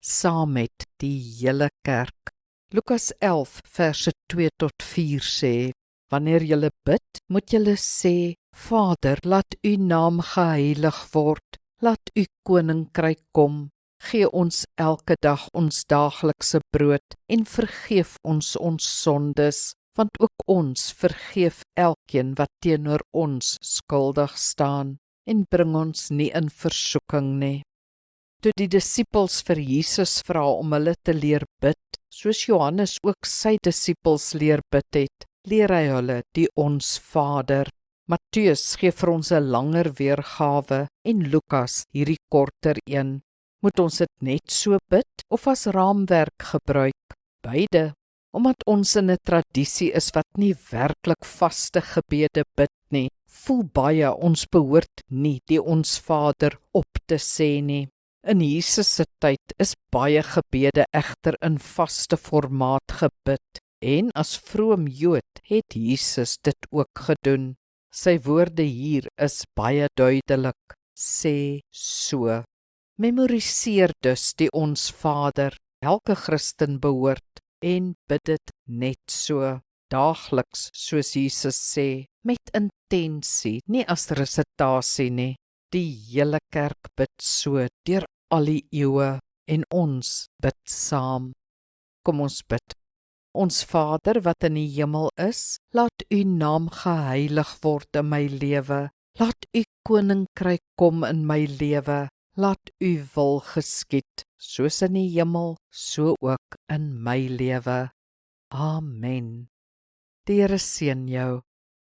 saam met die hele kerk. Lukas 11 verse 2 tot 4 sê, wanneer julle bid, moet julle sê, Vader, laat u naam geheilig word, laat u koninkryk kom, gee ons elke dag ons daaglikse brood en vergeef ons sondes, want ook ons vergeef elkeen wat teenoor ons skuldig staan, en bring ons nie in versoeking nie. Toe die disippels vir Jesus vra om hulle te leer bid, soos Johannes ook sy disippels leer bid het, leer hy hulle die Ons Vader. Matteus gee vir ons 'n langer weergawe en Lukas hierdie korter een. Moet ons dit net so bid of as raamwerk gebruik? Beide, omdat ons in 'n tradisie is wat nie werklik vaste gebede bid nie, voel baie ons behoort nie die Ons Vader op te sê nie. In Jesus se tyd is baie gebede egter in vaste formaat gebid, en as vroom Jood het Jesus dit ook gedoen. Sy woorde hier is baie duidelik, sê so. Memoriseer dus die Ons Vader, elke Christen behoort, en bid dit net so, daagliks soos Jesus sê, met intensie, nie as resitasie nie. Die hele kerk bid so deur al die eeue en ons bid saam. Kom ons bid. Ons Vader wat in die hemel is, laat u naam geheilig word in my lewe. Laat u koninkryk kom in my lewe. Laat u wil geskied, soos in die hemel, so ook in my lewe. Amen. Die Here seën jou.